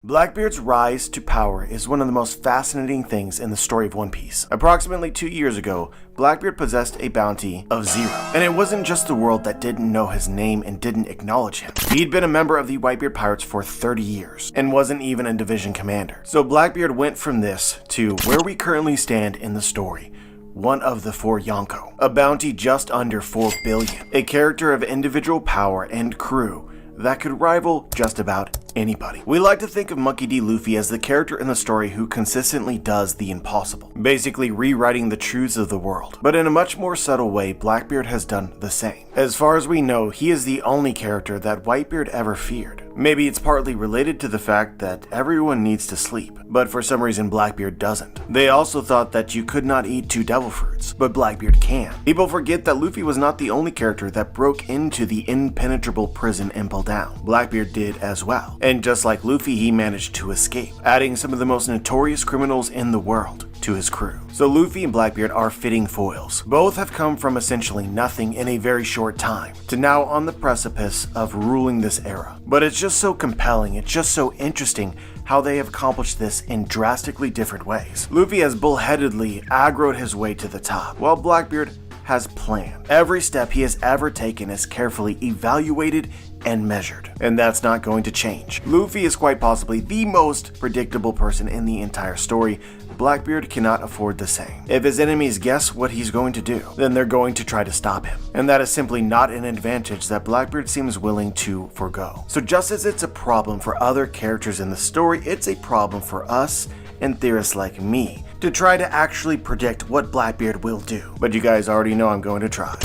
Blackbeard's rise to power is one of the most fascinating things in the story of One Piece. Approximately 2 years ago, Blackbeard possessed a bounty of 0. And it wasn't just the world that didn't know his name and didn't acknowledge him. He'd been a member of the Whitebeard Pirates for 30 years and wasn't even a division commander. So Blackbeard went from this to where we currently stand in the story. One of the 4 Yonko, a bounty just under 4 billion, a character of individual power and crew that could rival just about anybody. We like to think of Monkey D. Luffy as the character in the story who consistently does the impossible, basically rewriting the truths of the world. But in a much more subtle way, Blackbeard has done the same. As far as we know, he is the only character that Whitebeard ever feared. Maybe it's partly related to the fact that everyone needs to sleep, but for some reason Blackbeard doesn't. They also thought that you could not eat 2 devil fruits, but Blackbeard can. People forget that Luffy was not the only character that broke into the impenetrable prison Impel Down. Blackbeard did as well. And just like Luffy, he managed to escape, adding some of the most notorious criminals in the world to his crew. So Luffy and Blackbeard are fitting foils. Both have come from essentially nothing in a very short time to now on the precipice of ruling this era. But it's just so compelling, it's just so interesting how they have accomplished this in drastically different ways. Luffy has bullheadedly aggroed his way to the top, while Blackbeard has planned. Every step he has ever taken is carefully evaluated and measured, and that's not going to change. Luffy is quite possibly the most predictable person in the entire story. Blackbeard cannot afford the same. If his enemies guess what he's going to do, then they're going to try to stop him, and that is simply not an advantage that Blackbeard seems willing to forgo. So just as it's a problem for other characters in the story, it's a problem for us and theorists like me to try to actually predict what Blackbeard will do. But you guys already know I'm going to try.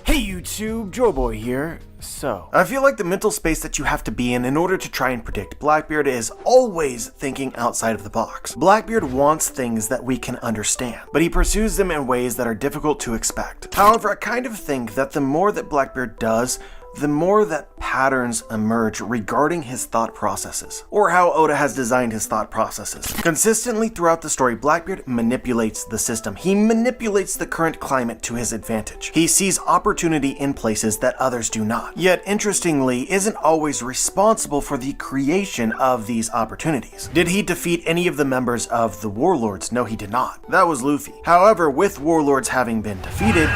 Hey YouTube, Joeboy here. So, I feel like the mental space that you have to be in order to try and predict Blackbeard is always thinking outside of the box. Blackbeard wants things that we can understand, but he pursues them in ways that are difficult to expect. However, I kind of think that the more that Blackbeard does, the more that patterns emerge regarding his thought processes, or how Oda has designed his thought processes. Consistently throughout the story, Blackbeard manipulates the system. He manipulates the current climate to his advantage. He sees opportunity in places that others do not, yet interestingly isn't always responsible for the creation of these opportunities. Did he defeat any of the members of the Warlords? No, he did not. That was Luffy. However, with Warlords having been defeated,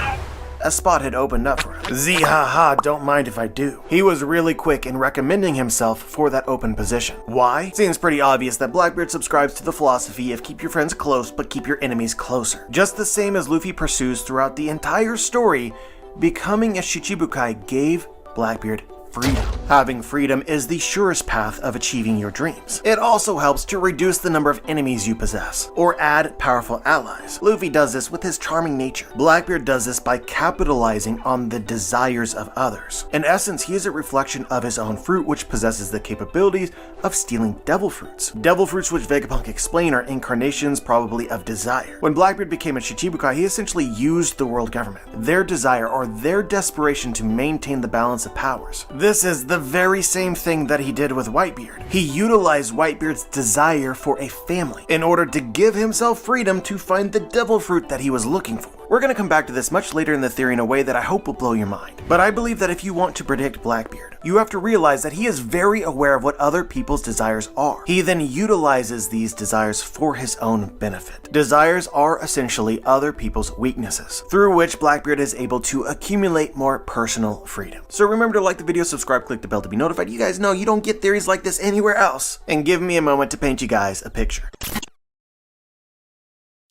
a spot had opened up for him. Haha, don't mind if I do. He was really quick in recommending himself for that open position. Why? Seems pretty obvious that Blackbeard subscribes to the philosophy of keep your friends close but keep your enemies closer. Just the same as Luffy pursues throughout the entire story, becoming a Shichibukai gave Blackbeard freedom. Having freedom is the surest path of achieving your dreams. It also helps to reduce the number of enemies you possess, or add powerful allies. Luffy does this with his charming nature. Blackbeard does this by capitalizing on the desires of others. In essence, he is a reflection of his own fruit, which possesses the capabilities of stealing devil fruits. Devil fruits, which Vegapunk explain, are incarnations probably of desire. When Blackbeard became a Shichibukai, he essentially used the world government, their desire or their desperation to maintain the balance of powers. This is the very same thing that he did with Whitebeard. He utilized Whitebeard's desire for a family in order to give himself freedom to find the devil fruit that he was looking for. We're going to come back to this much later in the theory in a way that I hope will blow your mind. But I believe that if you want to predict Blackbeard, you have to realize that he is very aware of what other people's desires are. He then utilizes these desires for his own benefit. Desires are essentially other people's weaknesses, through which Blackbeard is able to accumulate more personal freedom. So remember to like the video, subscribe, click the bell to be notified. You guys know you don't get theories like this anywhere else. And give me a moment to paint you guys a picture.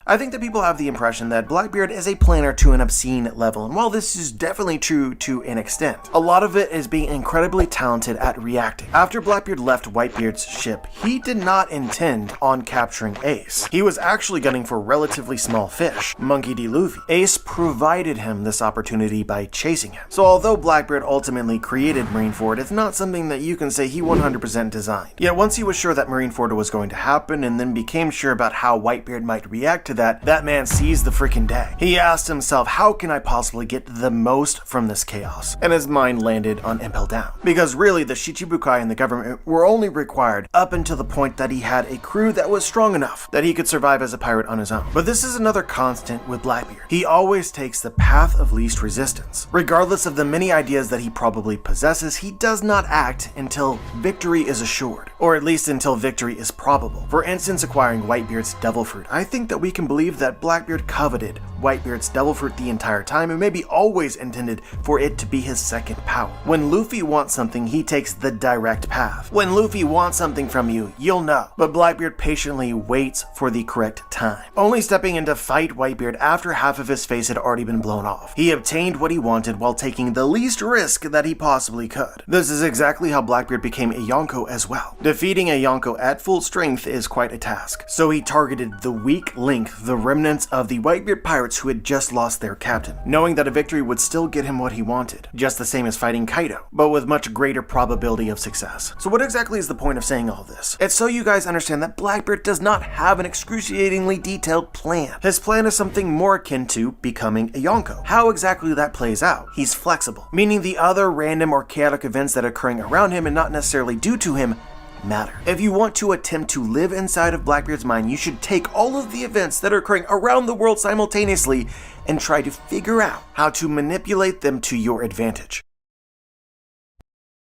I think that people have the impression that Blackbeard is a planner to an obscene level, and while this is definitely true to an extent, a lot of it is being incredibly talented at reacting. After Blackbeard left Whitebeard's ship, he did not intend on capturing Ace. He was actually gunning for relatively small fish, Monkey D. Luffy. Ace provided him this opportunity by chasing him. So although Blackbeard ultimately created Marineford, it's not something that you can say he 100% designed. Yet once he was sure that Marineford was going to happen, and then became sure about how Whitebeard might react to that man sees the freaking day. He asked himself, how can I possibly get the most from this chaos? And his mind landed on Impel Down. Because really, the Shichibukai and the government were only required up until the point that he had a crew that was strong enough that he could survive as a pirate on his own. But this is another constant with Blackbeard. He always takes the path of least resistance. Regardless of the many ideas that he probably possesses, he does not act until victory is assured, or at least until victory is probable. For instance, acquiring Whitebeard's Devil Fruit. I think that we can believe that Blackbeard coveted Whitebeard's Devil Fruit the entire time and maybe always intended for it to be his second power. When Luffy wants something, he takes the direct path. When Luffy wants something from you, you'll know. But Blackbeard patiently waits for the correct time, only stepping in to fight Whitebeard after half of his face had already been blown off. He obtained what he wanted while taking the least risk that he possibly could. This is exactly how Blackbeard became a Yonko as well. Defeating a Yonko at full strength is quite a task, so he targeted the weak link, the remnants of the Whitebeard pirates who had just lost their captain, knowing that a victory would still get him what he wanted, just the same as fighting Kaido, but with much greater probability of success. So what exactly is the point of saying all this? It's so you guys understand that Blackbeard does not have an excruciatingly detailed plan. His plan is something more akin to becoming a Yonko. How exactly that plays out? He's flexible, meaning the other random or chaotic events that are occurring around him and not necessarily due to him matter. If you want to attempt to live inside of Blackbeard's mind, you should take all of the events that are occurring around the world simultaneously and try to figure out how to manipulate them to your advantage.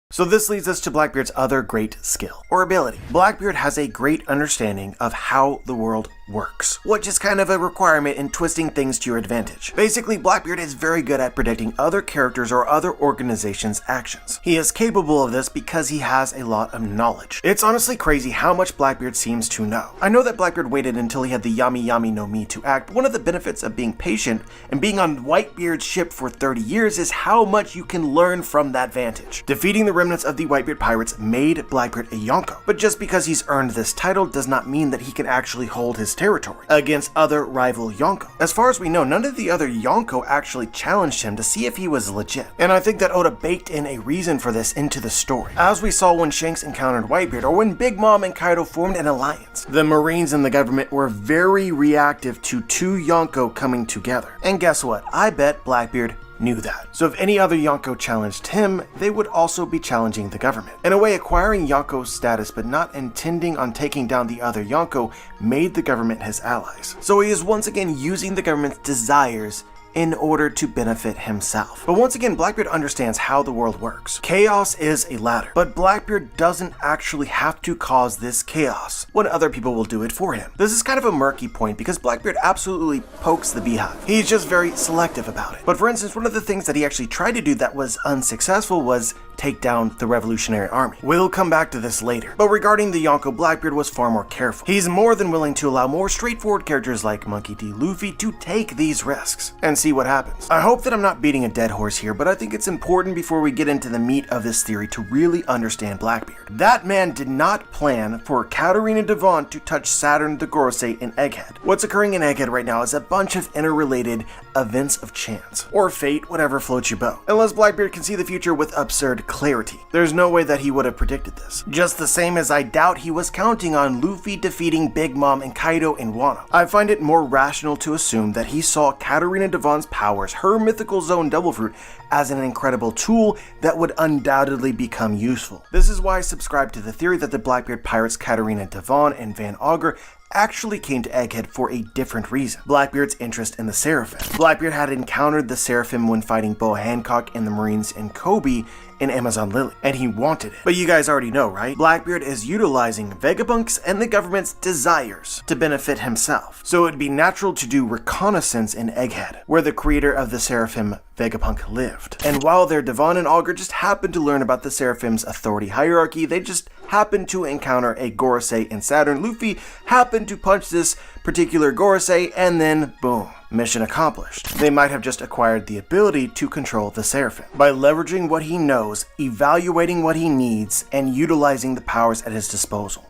So this leads us to Blackbeard's other great skill, or ability. Blackbeard has a great understanding of how the world works, which is kind of a requirement in twisting things to your advantage. Basically, Blackbeard is very good at predicting other characters or other organizations' actions. He is capable of this because he has a lot of knowledge. It's honestly crazy how much Blackbeard seems to know. I know that Blackbeard waited until he had the Yami Yami no Mi to act. One of the benefits of being patient and being on Whitebeard's ship for 30 years is how much you can learn from that vantage. Defeating the remnants of the Whitebeard pirates made Blackbeard a Yonko, but just because he's earned this title does not mean that he can actually hold his territory against other rival Yonko. As far as we know, none of the other Yonko actually challenged him to see if he was legit, and I think that Oda baked in a reason for this into the story, as we saw when Shanks encountered Whitebeard or when Big Mom and Kaido formed an alliance. The Marines and the government were very reactive to two Yonko coming together, and guess what? I bet Blackbeard knew that. So if any other Yonko challenged him, they would also be challenging the government. In a way, acquiring Yonko status but not intending on taking down the other Yonko made the government his allies. So he is once again using the government's desires in order to benefit himself. But once again, Blackbeard understands how the world works. Chaos is a ladder, but Blackbeard doesn't actually have to cause this chaos when other people will do it for him. This is kind of a murky point because Blackbeard absolutely pokes the beehive. He's just very selective about it. But for instance, one of the things that he actually tried to do that was unsuccessful was take down the Revolutionary Army. We'll come back to this later. But regarding the Yonko, Blackbeard was far more careful. He's more than willing to allow more straightforward characters like Monkey D. Luffy to take these risks and see what happens. I hope that I'm not beating a dead horse here, but I think it's important before we get into the meat of this theory to really understand Blackbeard. That man did not plan for Katarina Devon to touch Saturn the Gorosei in Egghead. What's occurring in Egghead right now is a bunch of interrelated events of chance, or fate, whatever floats your boat. Unless Blackbeard can see the future with absurd clarity, there's no way that he would have predicted this. Just the same as I doubt he was counting on Luffy defeating Big Mom and Kaido in Wano. I find it more rational to assume that he saw Katarina Devon's powers, her mythical zone Devil Fruit, as an incredible tool that would undoubtedly become useful. This is why I subscribe to the theory that the Blackbeard pirates Katarina Devon and Van Augur actually came to Egghead for a different reason: Blackbeard's interest in the Seraphim. Blackbeard had encountered the Seraphim when fighting Boa Hancock and the Marines in Kobe in Amazon Lily, and he wanted it. But you guys already know, right? Blackbeard is utilizing Vegapunk's and the government's desires to benefit himself. So it would be natural to do reconnaissance in Egghead, where the creator of the Seraphim, Vegapunk, lived. And while their Devon and Augur just happened to learn about the Seraphim's authority hierarchy, they just happened to encounter a Gorosei in Saturn. Luffy happened to punch this particular Gorosei, and then boom, mission accomplished. They might have just acquired the ability to control the Seraphim by leveraging what he knows, evaluating what he needs, and utilizing the powers at his disposal.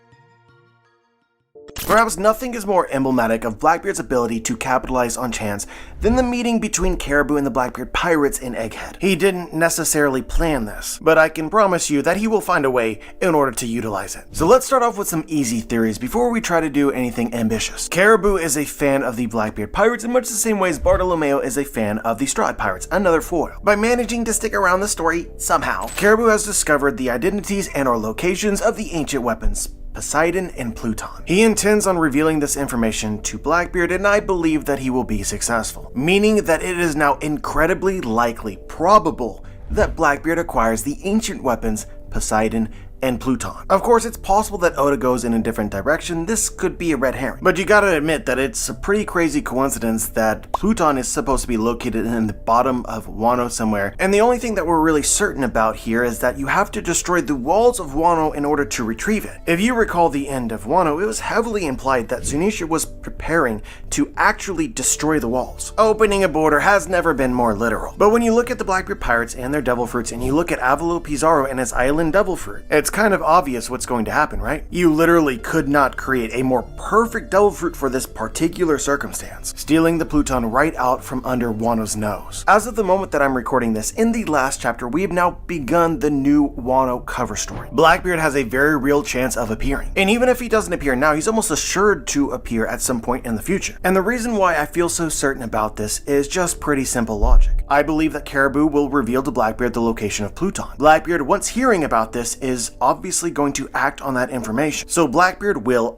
Perhaps nothing is more emblematic of Blackbeard's ability to capitalize on chance than the meeting between Caribou and the Blackbeard pirates in Egghead. He didn't necessarily plan this, but I can promise you that he will find a way in order to utilize it. So let's start off with some easy theories before we try to do anything ambitious. Caribou is a fan of the Blackbeard pirates in much the same way as Bartolomeo is a fan of the Straw Hat Pirates, another foil. By managing to stick around the story somehow, Caribou has discovered the identities and or locations of the ancient weapons Poseidon and Pluton. He intends on revealing this information to Blackbeard, and I believe that he will be successful, meaning that it is now incredibly likely, probable, that Blackbeard acquires the ancient weapons Poseidon and Pluton. Of course, it's possible that Oda goes in a different direction. This could be a red herring. But you gotta admit that it's a pretty crazy coincidence that Pluton is supposed to be located in the bottom of Wano somewhere, and the only thing that we're really certain about here is that you have to destroy the walls of Wano in order to retrieve it. If you recall the end of Wano, it was heavily implied that Zunisha was preparing to actually destroy the walls. Opening a border has never been more literal. But when you look at the Blackbeard pirates and their devil fruits, and you look at Avalo Pizarro and his island devil fruit, it's kind of obvious what's going to happen, right? You literally could not create a more perfect devil fruit for this particular circumstance, stealing the Pluton right out from under Wano's nose. As of the moment that I'm recording this, in the last chapter, we have now begun the new Wano cover story. Blackbeard has a very real chance of appearing, and even if he doesn't appear now, he's almost assured to appear at some point in the future. And the reason why I feel so certain about this is just pretty simple logic. I believe that Caribou will reveal to Blackbeard the location of Pluton. Blackbeard, once hearing about this, is obviously going to act on that information. So Blackbeard will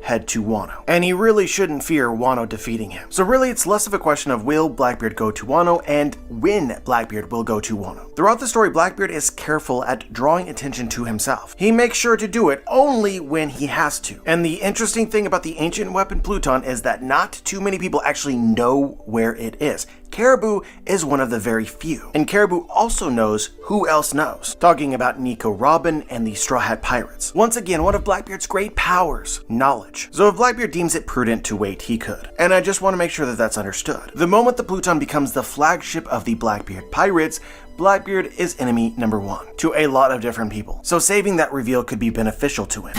head to Wano. And he really shouldn't fear Wano defeating him. So really it's less of a question of will Blackbeard go to Wano and when Blackbeard will go to Wano. Throughout the story, Blackbeard is careful at drawing attention to himself. He makes sure to do it only when he has to. And the interesting thing about the ancient weapon Pluton is that not too many people actually know where it is. Caribou is one of the very few. And Caribou also knows who else knows. Talking about Nico Robin and the Straw Hat Pirates. Once again, one of Blackbeard's great powers, knowledge. So if Blackbeard deems it prudent to wait, he could. And I just want to make sure that that's understood. The moment the Pluton becomes the flagship of the Blackbeard Pirates, Blackbeard is enemy number one to a lot of different people. So saving that reveal could be beneficial to him.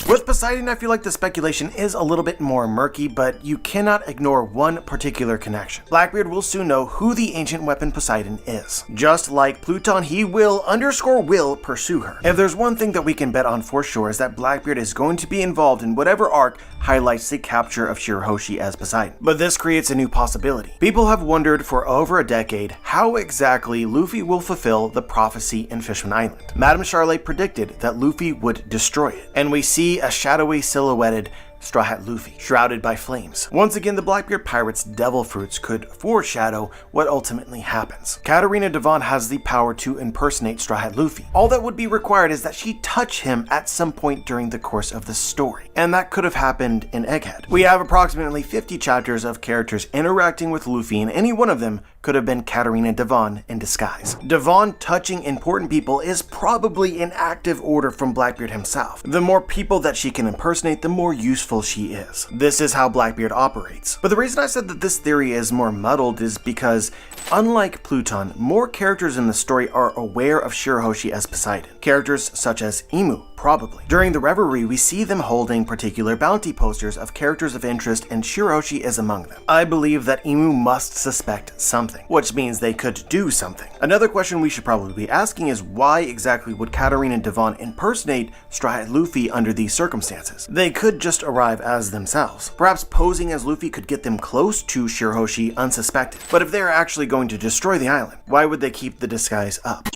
With Poseidon, I feel like the speculation is a little bit more murky, but you cannot ignore one particular connection. Blackbeard will soon know who the ancient weapon Poseidon is. Just like Pluton, he will pursue her. If there's one thing that we can bet on for sure is that Blackbeard is going to be involved in whatever arc highlights the capture of Shirahoshi as Poseidon. But this creates a new possibility. People have wondered for over a decade how exactly Luffy will fulfill the prophecy in Fishman Island. Madame Charlet predicted that Luffy would destroy it, and we see a shadowy silhouetted Straw Hat Luffy, shrouded by flames. Once again, the Blackbeard Pirates' devil fruits could foreshadow what ultimately happens. Katarina Devon has the power to impersonate Straw Hat Luffy. All that would be required is that she touch him at some point during the course of the story, and that could have happened in Egghead. We have approximately 50 chapters of characters interacting with Luffy, and any one of them could have been Katarina Devon in disguise. Devon touching important people is probably an active order from Blackbeard himself. The more people that she can impersonate, the more useful she is. This is how Blackbeard operates. But the reason I said that this theory is more muddled is because, unlike Pluton, more characters in the story are aware of Shirahoshi as Poseidon. Characters such as Imu, probably. During the Reverie, we see them holding particular bounty posters of characters of interest, and Shirahoshi is among them. I believe that Imu must suspect something, which means they could do something. Another question we should probably be asking is why exactly would Katarina Devon impersonate Straw Hat Luffy under these circumstances? They could just arrive as themselves. Perhaps posing as Luffy could get them close to Shirahoshi unsuspected. But if they're actually going to destroy the island, why would they keep the disguise up?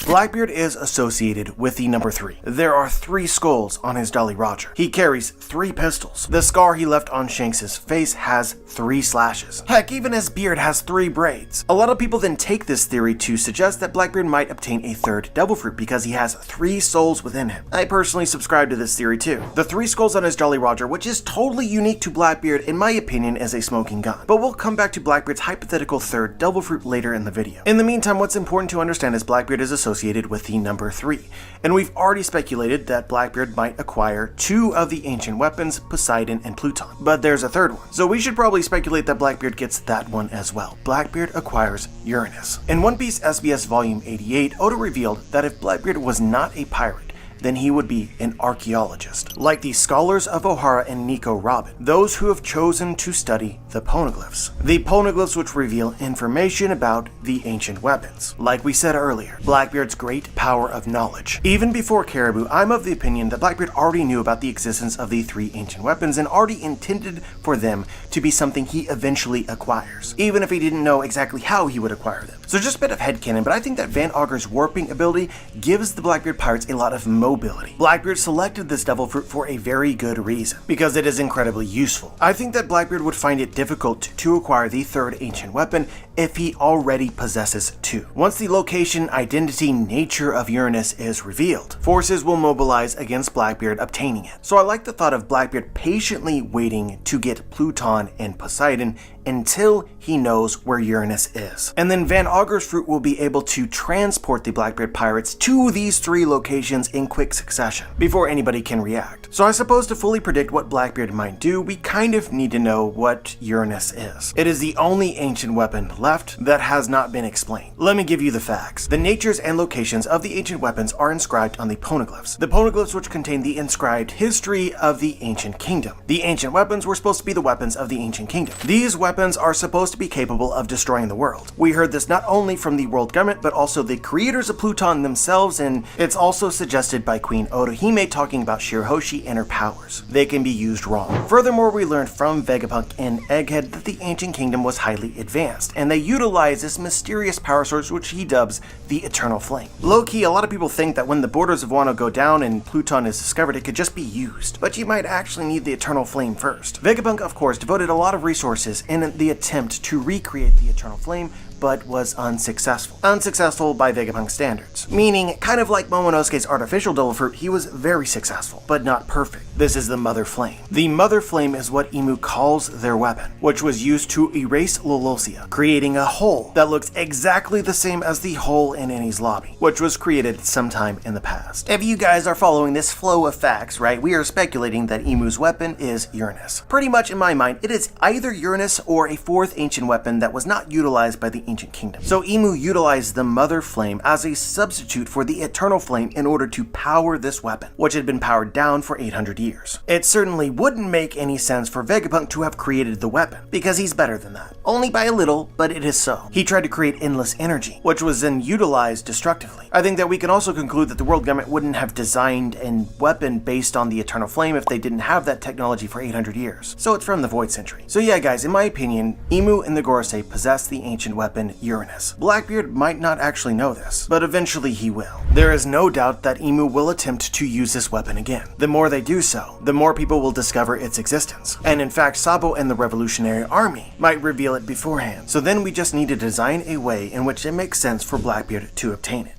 Blackbeard is associated with the number 3. There are 3 skulls on his Jolly Roger. He carries 3 pistols. The scar he left on Shanks' face has 3 slashes. Heck, even his beard has 3 braids. A lot of people then take this theory to suggest that Blackbeard might obtain a 3rd devil fruit because he has 3 souls within him. I personally subscribe to this theory too. The 3 skulls on his Jolly Roger, which is totally unique to Blackbeard in my opinion, is a smoking gun. But we'll come back to Blackbeard's hypothetical 3rd devil fruit later in the video. In the meantime, what's important to understand is Blackbeard is associated with the number 3, and we've already speculated that Blackbeard might acquire 2 of the ancient weapons, Poseidon and Pluton, but there's a 3rd one, so we should probably speculate that Blackbeard gets that one as well. Blackbeard acquires Uranus. In One Piece SBS Volume 88, Oda revealed that if Blackbeard was not a pirate, then he would be an archaeologist, like the scholars of O'Hara and Nico Robin, those who have chosen to study the poneglyphs. The poneglyphs which reveal information about the ancient weapons. Like we said earlier, Blackbeard's great power of knowledge. Even before Caribou, I'm of the opinion that Blackbeard already knew about the existence of the 3 ancient weapons and already intended for them to be something he eventually acquires, even if he didn't know exactly how he would acquire them. So just a bit of headcanon, but I think that Van Augur's warping ability gives the Blackbeard pirates a lot of mobility. Blackbeard selected this devil fruit for a very good reason, because it is incredibly useful. I think that Blackbeard would find it difficult to acquire the 3rd ancient weapon if he already possesses 2. Once the location, identity, nature of Uranus is revealed, forces will mobilize against Blackbeard obtaining it. So I like the thought of Blackbeard patiently waiting to get Pluton and Poseidon until he knows where Uranus is. And then Van Augur's fruit will be able to transport the Blackbeard pirates to these 3 locations in quick succession, before anybody can react. So I suppose to fully predict what Blackbeard might do, we kind of need to know what Uranus is. It is the only ancient weapon left that has not been explained. Let me give you the facts. The natures and locations of the ancient weapons are inscribed on the poneglyphs. The poneglyphs which contain the inscribed history of the ancient kingdom. The ancient weapons were supposed to be the weapons of the ancient kingdom. These weapons are supposed to be capable of destroying the world. We heard this not only from the world government, but also the creators of Pluton themselves, and it's also suggested by Queen Otohime talking about Shirahoshi and her powers. They can be used wrong. Furthermore, we learned from Vegapunk and Egghead that the ancient kingdom was highly advanced, and they utilize this mysterious power source which he dubs the Eternal Flame. Low-key, a lot of people think that when the borders of Wano go down and Pluton is discovered, it could just be used, but you might actually need the Eternal Flame first. Vegapunk, of course, devoted a lot of resources in the attempt to recreate the Eternal Flame, but was unsuccessful. Unsuccessful by Vegapunk standards. Meaning, kind of like Momonosuke's artificial devil fruit, he was very successful, but not perfect. This is the Mother Flame. The Mother Flame is what Imu calls their weapon, which was used to erase Lolosia, creating a hole that looks exactly the same as the hole in Enies lobby, which was created sometime in the past. If you guys are following this flow of facts, right, we are speculating that Imu's weapon is Uranus. Pretty much in my mind, it is either Uranus or a 4th ancient weapon that was not utilized by the ancient kingdom. So Imu utilized the Mother Flame as a substitute for the Eternal Flame in order to power this weapon, which had been powered down for 800 years. It certainly wouldn't make any sense for Vegapunk to have created the weapon, because he's better than that. Only by a little, but it is so. He tried to create endless energy, which was then utilized destructively. I think that we can also conclude that the world government wouldn't have designed a weapon based on the Eternal Flame if they didn't have that technology for 800 years. So it's from the Void Century. So yeah guys, in my opinion, Imu and the Gorosei possess the ancient weapon Uranus. Blackbeard might not actually know this, but eventually he will. There is no doubt that Imu will attempt to use this weapon again. The more they do so, the more people will discover its existence. And in fact, Sabo and the Revolutionary Army might reveal it beforehand. So then we just need to design a way in which it makes sense for Blackbeard to obtain it.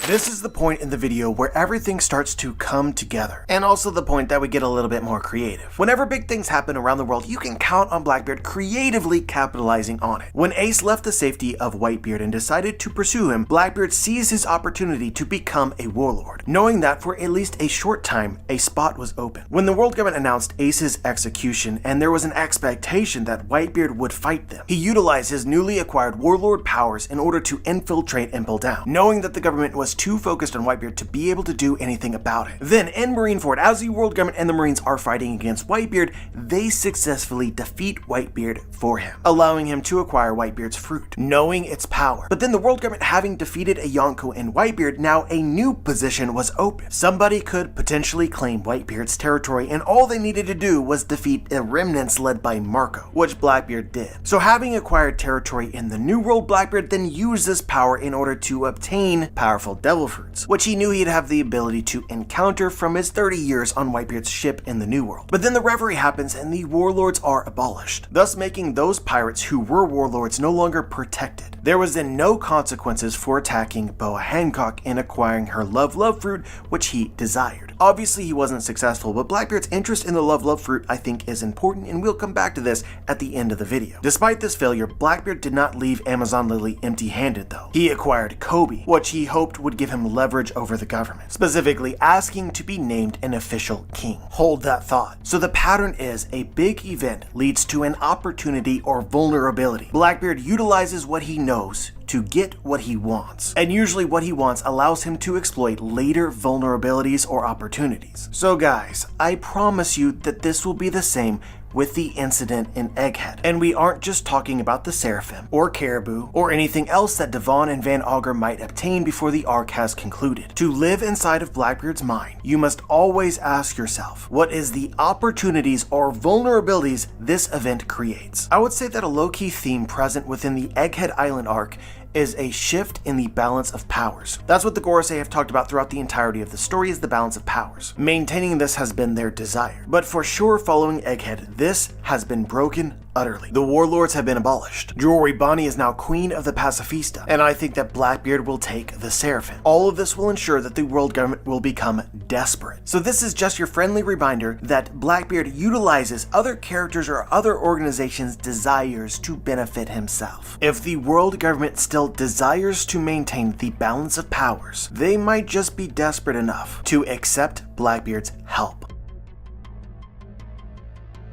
This is the point in the video where everything starts to come together, and also the point that we get a little bit more creative. Whenever big things happen around the world, you can count on Blackbeard creatively capitalizing on it. When Ace left the safety of Whitebeard and decided to pursue him, Blackbeard seized his opportunity to become a warlord, knowing that for at least a short time, a spot was open. When the world government announced Ace's execution, and there was an expectation that Whitebeard would fight them, he utilized his newly acquired warlord powers in order to infiltrate Impel Down, knowing that the government was too focused on Whitebeard to be able to do anything about it. Then in Marineford, as the world government and the Marines are fighting against Whitebeard, they successfully defeat Whitebeard for him, allowing him to acquire Whitebeard's fruit, knowing its power. But then the world government having defeated a Yonko and Whitebeard, now a new position was open. Somebody could potentially claim Whitebeard's territory, and all they needed to do was defeat the remnants led by Marco, which Blackbeard did. So having acquired territory in the New World, Blackbeard then used this power in order to obtain powerful devil fruits, which he knew he'd have the ability to encounter from his 30 years on Whitebeard's ship in the New World. But then the Reverie happens and the warlords are abolished, thus making those pirates who were warlords no longer protected. There was then no consequences for attacking Boa Hancock and acquiring her Love fruit, which he desired. Obviously he wasn't successful, but Blackbeard's interest in the Love fruit I think is important, and we'll come back to this at the end of the video. Despite this failure, Blackbeard did not leave Amazon Lily empty-handed though. He acquired Kobe, which he hoped would would give him leverage over the government, specifically asking to be named an official king. Hold that thought. So the pattern is a big event leads to an opportunity or vulnerability. Blackbeard utilizes what he knows to get what he wants, and usually what he wants allows him to exploit later vulnerabilities or opportunities. So guys, I promise you that this will be the same with the incident in Egghead. And we aren't just talking about the Seraphim, or Caribou, or anything else that Devon and Van Augur might obtain before the arc has concluded. To live inside of Blackbeard's mind, you must always ask yourself, what is the opportunities or vulnerabilities this event creates? I would say that a low-key theme present within the Egghead Island arc is a shift in the balance of powers. That's what the Gorosei have talked about throughout the entirety of the story, is the balance of powers. Maintaining this has been their desire. But for sure, following Egghead, this has been broken utterly. The warlords have been abolished. Jewelry Bonnie is now queen of the Pacifista, and I think that Blackbeard will take the Seraphim. All of this will ensure that the world government will become desperate. So this is just your friendly reminder that Blackbeard utilizes other characters or other organizations' desires to benefit himself. If the world government still desires to maintain the balance of powers, they might just be desperate enough to accept Blackbeard's help.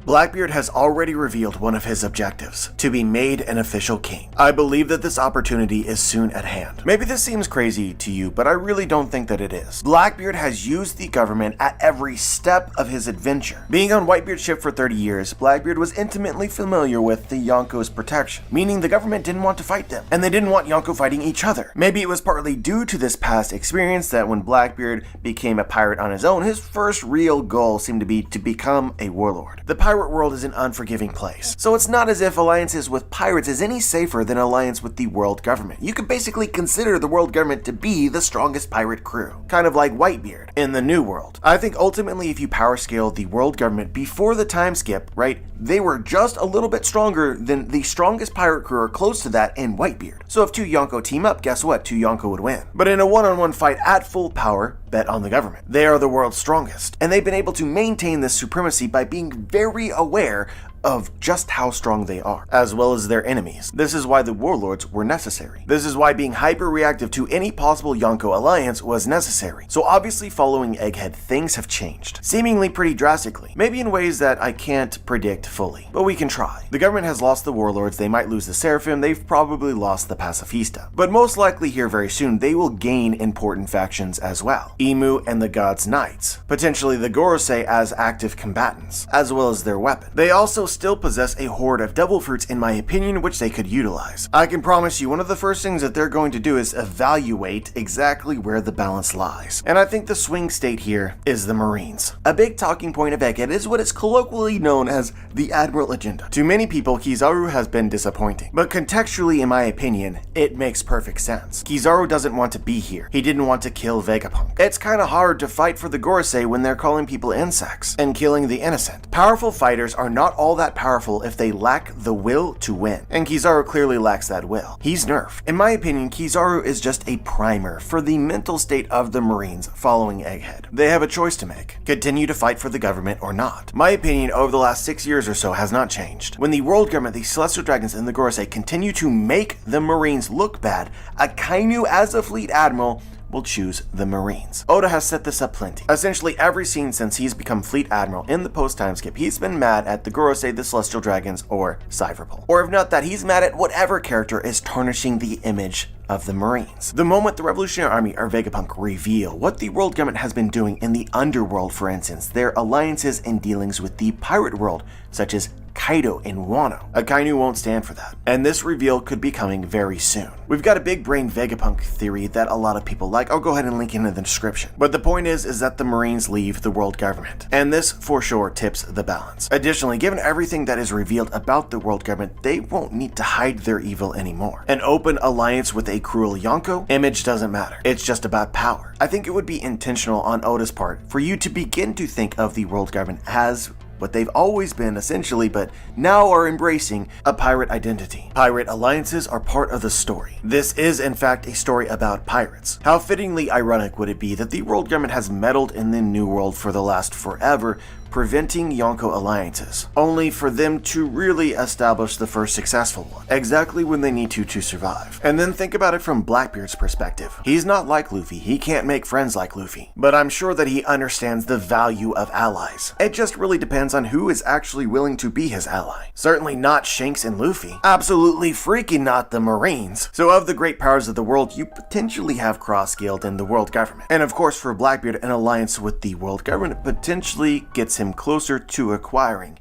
Blackbeard has already revealed one of his objectives, to be made an official king. I believe that this opportunity is soon at hand. Maybe this seems crazy to you, but I really don't think that it is. Blackbeard has used the government at every step of his adventure. Being on Whitebeard's ship for 30 years, Blackbeard was intimately familiar with the Yonko's protection, meaning the government didn't want to fight them, and they didn't want Yonko fighting each other. Maybe it was partly due to this past experience that when Blackbeard became a pirate on his own, his first real goal seemed to be to become a warlord. The pirate world is an unforgiving place, so it's not as if alliances with pirates is any safer than alliance with the world government. You could basically consider the world government to be the strongest pirate crew, kind of like Whitebeard in the New World. I think ultimately if you power scale the world government before the time skip, right, they were just a little bit stronger than the strongest pirate crew or close to that in Whitebeard. So if two Yonko team up, guess what? Two Yonko would win. But in a one-on-one fight at full power, bet on the government. They are the world's strongest, and they've been able to maintain this supremacy by being very aware of just how strong they are, as well as their enemies. This is why the warlords were necessary. This is why being hyper-reactive to any possible Yonko alliance was necessary. So obviously following Egghead, things have changed, seemingly pretty drastically, maybe in ways that I can't predict fully, but we can try. The government has lost the warlords, they might lose the Seraphim, they've probably lost the Pacifista, but most likely here very soon they will gain important factions as well. Emu and the God's Knights, potentially the Gorosei as active combatants, as well as their weapon. They also still possess a horde of devil fruits in my opinion, which they could utilize. I can promise you one of the first things that they're going to do is evaluate exactly where the balance lies. And I think the swing state here is the Marines. A big talking point of Egghead is what is colloquially known as the Admiral Agenda. To many people, Kizaru has been disappointing, but contextually in my opinion, it makes perfect sense. Kizaru doesn't want to be here. He didn't want to kill Vegapunk. It's kinda hard to fight for the Gorosei when they're calling people insects and killing the innocent. Powerful fighters are not all that powerful if they lack the will to win, and Kizaru clearly lacks that will. He's nerfed. In my opinion, Kizaru is just a primer for the mental state of the Marines following Egghead. They have a choice to make: continue to fight for the government or not. My opinion over the last 6 years or so has not changed. When the world government, the Celestial Dragons, and the Gorosei continue to make the Marines look bad, Akainu as a fleet admiral will choose the Marines. Oda has set this up plenty. Essentially every scene since he's become Fleet Admiral in the post-time skip, he's been mad at the Gorosei, the Celestial Dragons, or Cyberpole. Or if not that, he's mad at whatever character is tarnishing the image of the Marines. The moment the Revolutionary Army or Vegapunk reveal what the world government has been doing in the underworld, for instance, their alliances and dealings with the pirate world, such as Kaido and Wano, Akainu won't stand for that, and this reveal could be coming very soon. We've got a big brain Vegapunk theory that a lot of people like. I'll go ahead and link it in the description. But the point is that the Marines leave the world government, and this for sure tips the balance. Additionally, given everything that is revealed about the world government, they won't need to hide their evil anymore. An open alliance with a cruel Yonko, image doesn't matter. It's just about power. I think it would be intentional on Oda's part for you to begin to think of the world government as what they've always been essentially, but now are embracing a pirate identity. Pirate alliances are part of the story. This is in fact a story about pirates. How fittingly ironic would it be that the world government has meddled in the New World for the last forever, preventing Yonko alliances, only for them to really establish the first successful one, exactly when they need to survive. And then think about it from Blackbeard's perspective. He's not like Luffy, he can't make friends like Luffy, but I'm sure that he understands the value of allies. It just really depends on who is actually willing to be his ally. Certainly not Shanks and Luffy. Absolutely freaking not the Marines. So of the great powers of the world, you potentially have Cross Guild and the world government. And of course for Blackbeard, an alliance with the world government potentially gets him closer to acquiring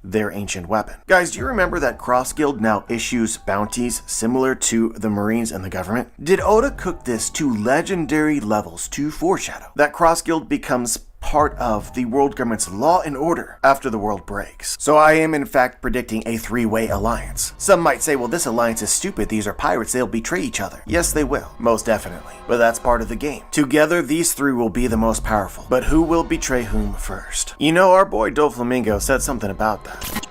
their ancient weapon. Guys, do you remember that Cross Guild now issues bounties similar to the Marines and the government? Did Oda cook this to legendary levels to foreshadow that Cross Guild becomes part of the world government's law and order after the world breaks? So I am in fact predicting a three-way alliance. Some might say, well, this alliance is stupid, these are pirates, they'll betray each other. Yes, they will, most definitely, but that's part of the game. Together, these three will be the most powerful, but who will betray whom first? You know, our boy Doflamingo said something about that.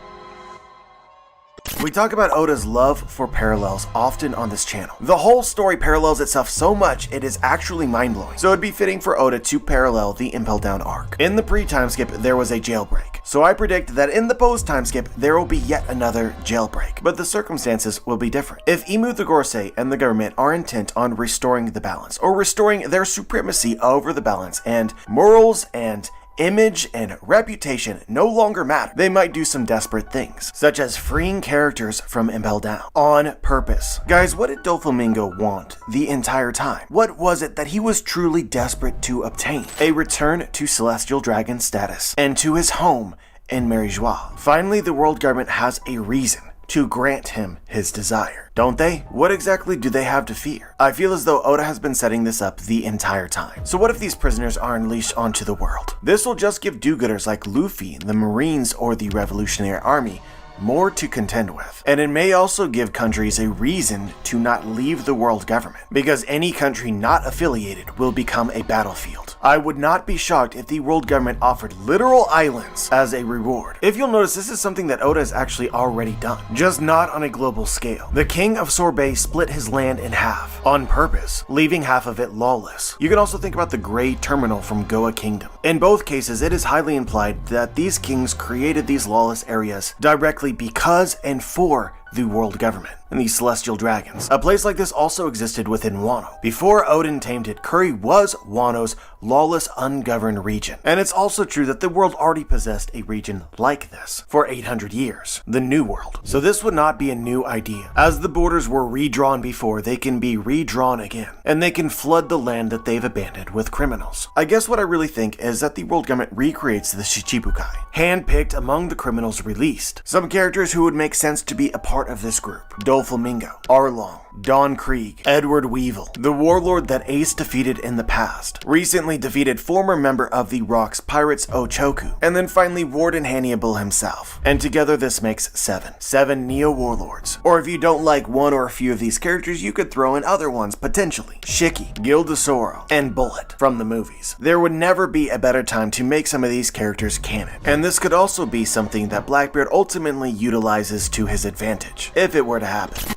We talk about Oda's love for parallels often on this channel. The whole story parallels itself so much it is actually mind-blowing. So it'd be fitting for Oda to parallel the Impel Down arc. In the pre-time skip, there was a jailbreak. So I predict that in the post-time skip, there will be yet another jailbreak. But the circumstances will be different. If Imu the Gorosei and the government are intent on restoring the balance, or restoring their supremacy over the balance, and morals and image and reputation no longer matter, they might do some desperate things, such as freeing characters from Impel Down on purpose. Guys, what did Doflamingo want the entire time? What was it that he was truly desperate to obtain? A return to Celestial Dragon status and to his home in Mary Joie. Finally, the world government has a reason to grant him his desire, don't they? What exactly do they have to fear? I feel as though Oda has been setting this up the entire time. So what if these prisoners are unleashed onto the world? This will just give do-gooders like Luffy, the Marines, or the Revolutionary Army more to contend with. And it may also give countries a reason to not leave the world government, because any country not affiliated will become a battlefield. I would not be shocked if the world government offered literal islands as a reward. If you'll notice, this is something that Oda has actually already done, just not on a global scale. The king of Sorbet split his land in half on purpose, leaving half of it lawless. You can also think about the Gray Terminal from Goa Kingdom. In both cases, it is highly implied that these kings created these lawless areas directly because and for the world government and the Celestial Dragons. A place like this also existed within Wano. Before Odin tamed it, Curry was Wano's lawless, ungoverned region. And it's also true that the world already possessed a region like this for 800 years, the New World. So this would not be a new idea. As the borders were redrawn before, they can be redrawn again, and they can flood the land that they've abandoned with criminals. I guess what I really think is that the world government recreates the Shichibukai, handpicked among the criminals released. Some characters who would make sense to be a part of this group: Doflamingo, Arlong, Don Krieg, Edward Weevil, the warlord that Ace defeated in the past, recently defeated former member of the Rocks Pirates Ochoku, and then finally Warden Hannibal himself. And together this makes 7. 7 Neo-Warlords. Or if you don't like one or a few of these characters, you could throw in other ones potentially. Shiki, Gildasoro, and Bullet from the movies. There would never be a better time to make some of these characters canon. And this could also be something that Blackbeard ultimately utilizes to his advantage, if it were to happen.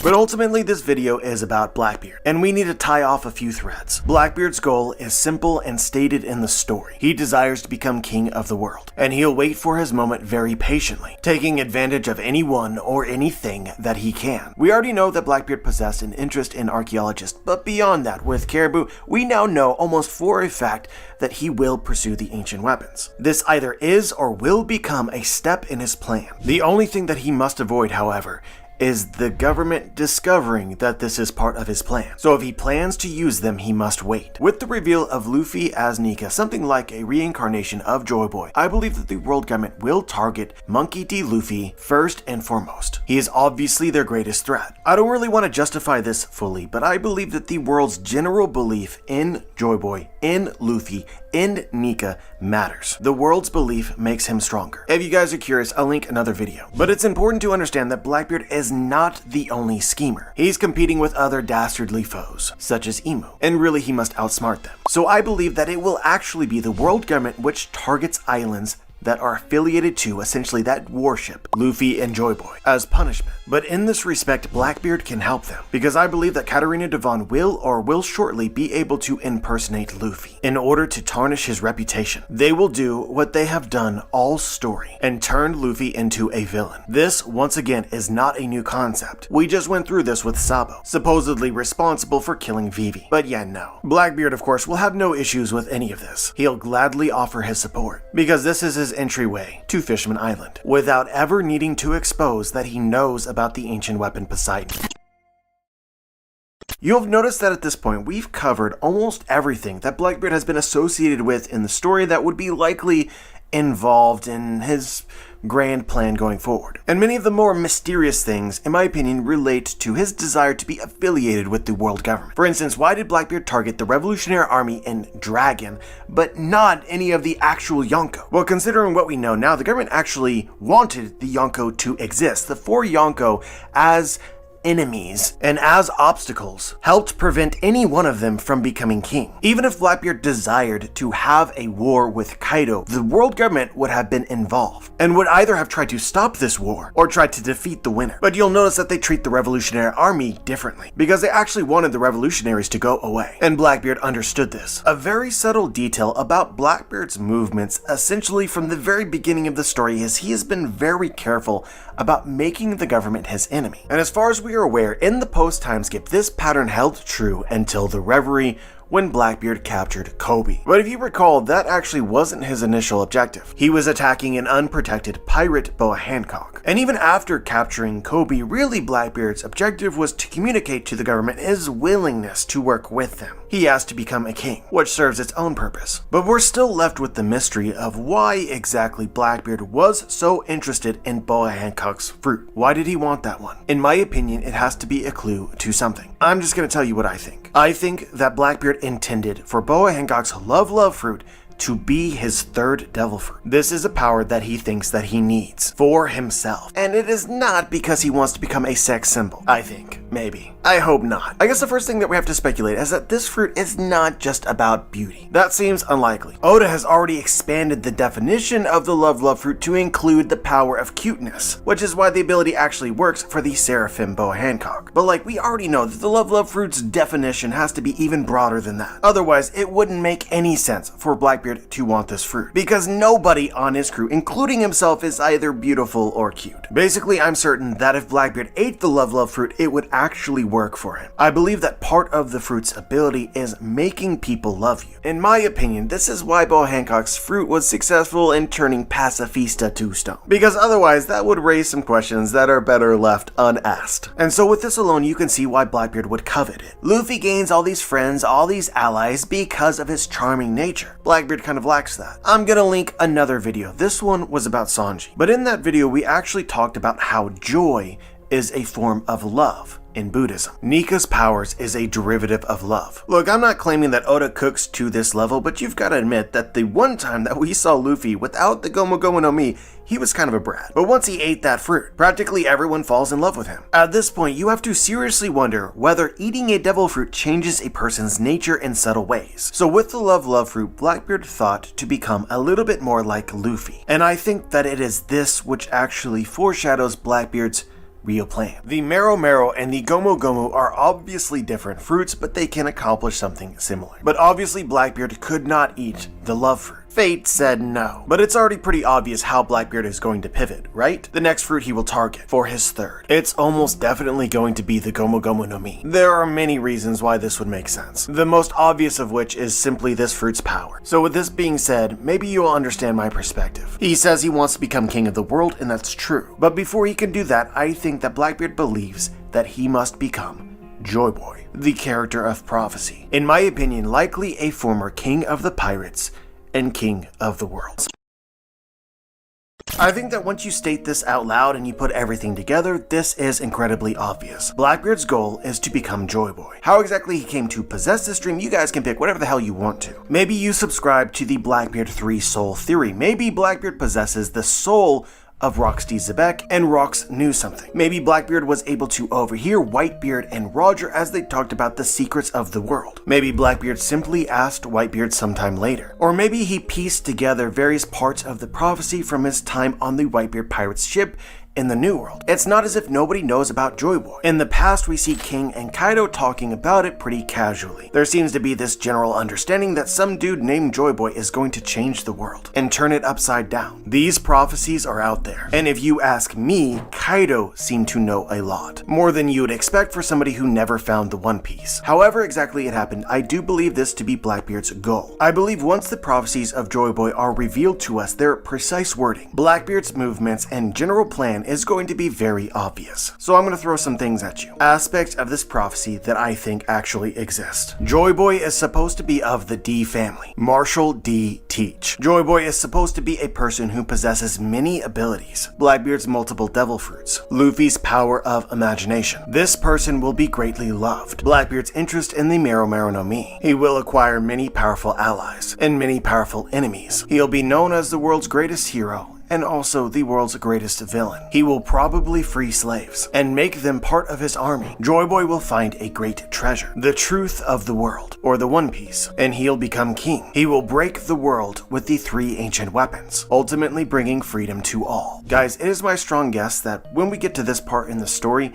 But ultimately this video is about Blackbeard, and we need to tie off a few threads. Blackbeard's goal is simple and stated in the story. He desires to become king of the world, and he'll wait for his moment very patiently, taking advantage of anyone or anything that he can. We already know that Blackbeard possessed an interest in archaeologists, but beyond that, with Caribou, we now know almost for a fact that he will pursue the ancient weapons. This either is or will become a step in his plan. The only thing that he must avoid, however, is the government discovering that this is part of his plan. So if he plans to use them, he must wait. With the reveal of Luffy as Nika, something like a reincarnation of Joy Boy, I believe that the world government will target Monkey D. Luffy first and foremost. He is obviously their greatest threat. I don't really want to justify this fully, but I believe that the world's general belief in Joy Boy, in Luffy, in Nika matters. The world's belief makes him stronger. If you guys are curious, I'll link another video. But it's important to understand that Blackbeard is not the only schemer. He's competing with other dastardly foes, such as Imu, and really he must outsmart them. So I believe that it will actually be the world government which targets islands that are affiliated to essentially that warship, Luffy and Joy Boy, as punishment. But in this respect, Blackbeard can help them, because I believe that Katarina Devon will shortly be able to impersonate Luffy in order to tarnish his reputation. They will do what they have done all story and turn Luffy into a villain. This, once again, is not a new concept. We just went through this with Sabo, supposedly responsible for killing Vivi. But yeah, no. Blackbeard, of course, will have no issues with any of this. He'll gladly offer his support, because this is his entryway to Fishman Island, without ever needing to expose that he knows about the ancient weapon Poseidon. You'll have noticed that at this point, we've covered almost everything that Blackbeard has been associated with in the story that would be likely involved in his grand plan going forward. And many of the more mysterious things, in my opinion, relate to his desire to be affiliated with the world government. For instance, why did Blackbeard target the Revolutionary Army in Dragon, but not any of the actual Yonko? Well, considering what we know now, the government actually wanted the Yonko to exist. The four Yonko as enemies and as obstacles helped prevent any one of them from becoming king. Even if Blackbeard desired to have a war with Kaido, the world government would have been involved and would either have tried to stop this war or tried to defeat the winner. But you'll notice that they treat the Revolutionary Army differently, because they actually wanted the revolutionaries to go away, and Blackbeard understood this. A very subtle detail about Blackbeard's movements essentially from the very beginning of the story is he has been very careful about making the government his enemy. And as far as we are aware, in the post-time skip, this pattern held true until the Reverie, when Blackbeard captured Kobe. But if you recall, that actually wasn't his initial objective. He was attacking an unprotected pirate, Boa Hancock. And even after capturing Kobe, really Blackbeard's objective was to communicate to the government his willingness to work with them. He asked to become a king, which serves its own purpose. But we're still left with the mystery of why exactly Blackbeard was so interested in Boa Hancock's fruit. Why did he want that one? In my opinion, it has to be a clue to something. I'm just going to tell you what I think. I think that Blackbeard intended for Boa Hancock's love fruit to be his third devil fruit. This is a power that he thinks that he needs for himself. And it is not because he wants to become a sex symbol, I think. Maybe. I hope not. I guess the first thing that we have to speculate is that this fruit is not just about beauty. That seems unlikely. Oda has already expanded the definition of the love fruit to include the power of cuteness, which is why the ability actually works for the Seraphim Boa Hancock. But like, we already know that the love fruit's definition has to be even broader than that. Otherwise, it wouldn't make any sense for Blackbeard to want this fruit, because nobody on his crew, including himself, is either beautiful or cute. Basically, I'm certain that if Blackbeard ate the love fruit, it would actually work for him. I believe that part of the fruit's ability is making people love you. In my opinion, this is why Boa Hancock's fruit was successful in turning Pacifista to stone, because otherwise that would raise some questions that are better left unasked. And so with this alone, you can see why Blackbeard would covet it. Luffy gains all these friends, all these allies because of his charming nature. Blackbeard kind of lacks that. I'm gonna link another video. This one was about Sanji, but in that video we actually talked about how joy is a form of love in Buddhism. Nika's powers is a derivative of love. Look, I'm not claiming that Oda cooks to this level, but you've got to admit that the one time that we saw Luffy without the Gomu Gomu no Mi, he was kind of a brat. But once he ate that fruit, practically everyone falls in love with him. At this point, you have to seriously wonder whether eating a devil fruit changes a person's nature in subtle ways. So with the love fruit, Blackbeard thought to become a little bit more like Luffy. And I think that it is this which actually foreshadows Blackbeard's real plan. The Mero Mero and the Gomu Gomu are obviously different fruits, but they can accomplish something similar. But obviously Blackbeard could not eat the love fruit. Fate said no. But it's already pretty obvious how Blackbeard is going to pivot, right? The next fruit he will target for his third. It's almost definitely going to be the Gomu Gomu no Mi. There are many reasons why this would make sense. The most obvious of which is simply this fruit's power. So with this being said, maybe you will understand my perspective. He says he wants to become king of the world, and that's true. But before he can do that, I think that Blackbeard believes that he must become Joy Boy, the character of prophecy. In my opinion, likely a former king of the pirates and king of the world. I think that once you state this out loud and you put everything together, this is incredibly obvious. Blackbeard's goal is to become Joy Boy. How exactly he came to possess this dream, you guys can pick whatever the hell you want to. Maybe you subscribe to the Blackbeard 3 soul theory. Maybe Blackbeard possesses the soul of Rock's D. Xebec, and Rox knew something. Maybe Blackbeard was able to overhear Whitebeard and Roger as they talked about the secrets of the world. Maybe Blackbeard simply asked Whitebeard sometime later. Or maybe he pieced together various parts of the prophecy from his time on the Whitebeard pirate's ship in the New World. It's not as if nobody knows about Joy Boy. In the past, we see King and Kaido talking about it pretty casually. There seems to be this general understanding that some dude named Joy Boy is going to change the world and turn it upside down. These prophecies are out there, and if you ask me, Kaido seemed to know a lot. More than you would expect for somebody who never found the One Piece. However exactly it happened, I do believe this to be Blackbeard's goal. I believe once the prophecies of Joy Boy are revealed to us, their precise wording, Blackbeard's movements, and general plan is going to be very obvious. So I'm going to throw some things at you. Aspects of this prophecy that I think actually exist. Joy Boy is supposed to be of the D family. Marshall D. Teach. Joy Boy is supposed to be a person who possesses many abilities. Blackbeard's multiple devil fruits. Luffy's power of imagination. This person will be greatly loved. Blackbeard's interest in the Mero Mero no Mi. He will acquire many powerful allies and many powerful enemies. He'll be known as the world's greatest hero and also the world's greatest villain. He will probably free slaves and make them part of his army. Joy Boy will find a great treasure, the truth of the world, or the One Piece, and he'll become king. He will break the world with the 3 ancient weapons, ultimately bringing freedom to all. Guys, it is my strong guess that when we get to this part in the story,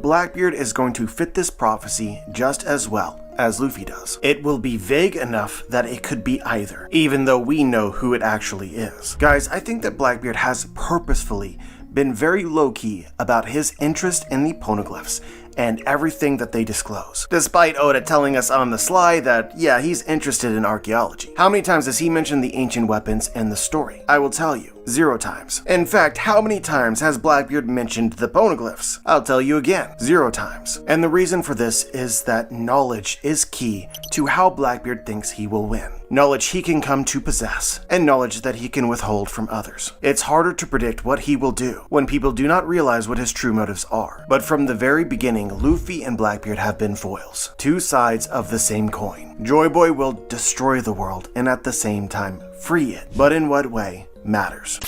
Blackbeard is going to fit this prophecy just as well as Luffy does. It will be vague enough that it could be either, even though we know who it actually is. Guys, I think that Blackbeard has purposefully been very low-key about his interest in the poneglyphs and everything that they disclose. Despite Oda telling us on the sly that, yeah, he's interested in archaeology. How many times has he mentioned the ancient weapons in the story? I will tell you, 0 times. In fact, how many times has Blackbeard mentioned the poneglyphs? I'll tell you again, 0 times. And the reason for this is that knowledge is key to how Blackbeard thinks he will win. Knowledge he can come to possess, and knowledge that he can withhold from others. It's harder to predict what he will do when people do not realize what his true motives are. But from the very beginning, Luffy and Blackbeard have been foils, 2 sides of the same coin. Joy Boy will destroy the world and at the same time free it. But in what way matters.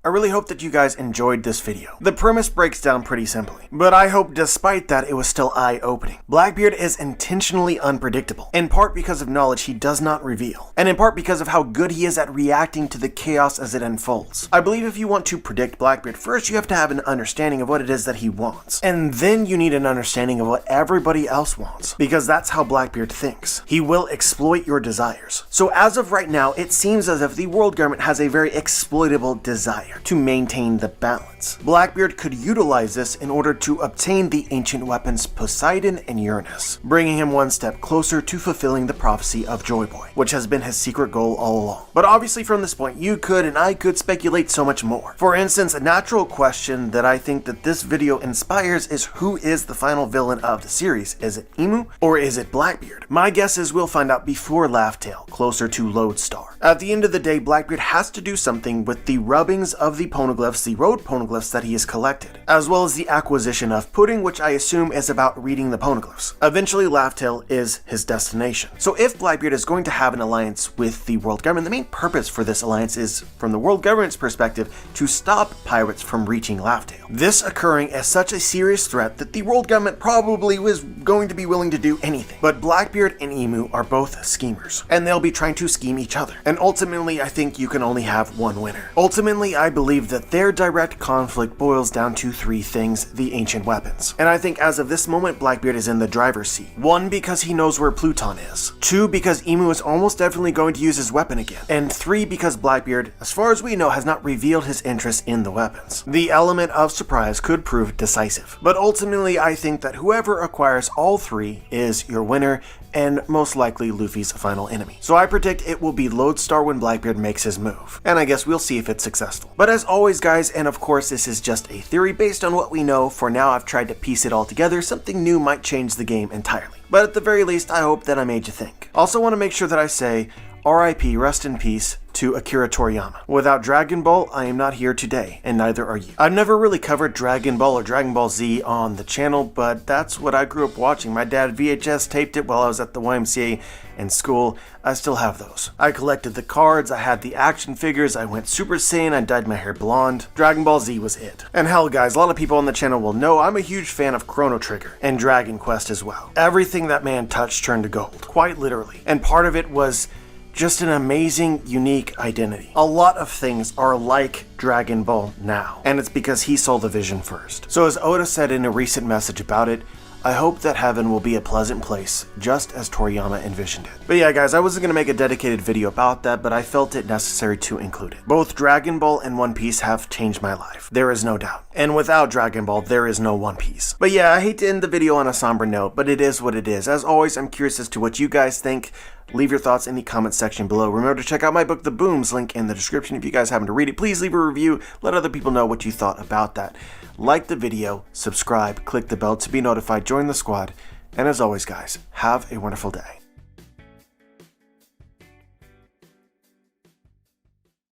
I really hope that you guys enjoyed this video. The premise breaks down pretty simply, but I hope despite that it was still eye-opening. Blackbeard is intentionally unpredictable, in part because of knowledge he does not reveal, and in part because of how good he is at reacting to the chaos as it unfolds. I believe if you want to predict Blackbeard, first you have to have an understanding of what it is that he wants, and then you need an understanding of what everybody else wants, because that's how Blackbeard thinks. He will exploit your desires. So as of right now, it seems as if the world government has a very exploitable desire to maintain the balance. Blackbeard could utilize this in order to obtain the ancient weapons Poseidon and Uranus, bringing him one step closer to fulfilling the prophecy of Joy Boy, which has been his secret goal all along. But obviously from this point, you could and I could speculate so much more. For instance, a natural question that I think that this video inspires is who is the final villain of the series? Is it Imu or is it Blackbeard? My guess is we'll find out before Laugh Tale, closer to Lodestar. At the end of the day, Blackbeard has to do something with the rubbings of the poneglyphs, the road poneglyphs that he has collected, as well as the acquisition of Pudding, which I assume is about reading the poneglyphs. Eventually, Laugh Tale is his destination. So if Blackbeard is going to have an alliance with the world government, the main purpose for this alliance is, from the world government's perspective, to stop pirates from reaching Laugh Tale. This occurring as such a serious threat that the world government probably was going to be willing to do anything. But Blackbeard and Imu are both schemers, and they'll be trying to scheme each other. And ultimately, I think you can only have one winner. Ultimately, I believe that their direct conflict boils down to 3 things: the ancient weapons. And I think as of this moment, Blackbeard is in the driver's seat. 1, because he knows where Pluton is. 2, because Imu is almost definitely going to use his weapon again. And 3, because Blackbeard, as far as we know, has not revealed his interest in the weapons. The element of surprise could prove decisive. But ultimately, I think that whoever acquires all 3 is your winner, and most likely Luffy's final enemy. So I predict it will be Lodestar when Blackbeard makes his move, and I guess we'll see if it's successful. But as always guys, and of course this is just a theory based on what we know, for now I've tried to piece it all together, something new might change the game entirely. But at the very least, I hope that I made you think. Also want to make sure that I say, RIP, rest in peace, to Akira Toriyama. Without Dragon Ball, I am not here today, and neither are you. I've never really covered Dragon Ball or Dragon Ball Z on the channel, but that's what I grew up watching. My dad VHS taped it while I was at the YMCA in school. I still have those. I collected the cards, I had the action figures, I went Super Saiyan, I dyed my hair blonde. Dragon Ball Z was it. And hell guys, a lot of people on the channel will know I'm a huge fan of Chrono Trigger and Dragon Quest as well. Everything that man touched turned to gold, quite literally. And part of it was just an amazing, unique identity. A lot of things are like Dragon Ball now, and it's because he saw the vision first. So as Oda said in a recent message about it, I hope that heaven will be a pleasant place, just as Toriyama envisioned it. But yeah guys, I wasn't going to make a dedicated video about that, but I felt it necessary to include it. Both Dragon Ball and One Piece have changed my life, there is no doubt. And without Dragon Ball, there is no One Piece. But yeah, I hate to end the video on a somber note, but it is what it is. As always, I'm curious as to what you guys think. Leave your thoughts in the comment section below. Remember to check out my book, The Booms, link in the description if you guys happen to read it. Please leave a review, let other people know what you thought about that. Like the video, subscribe, click the bell to be notified, join the squad, and as always guys, have a wonderful day.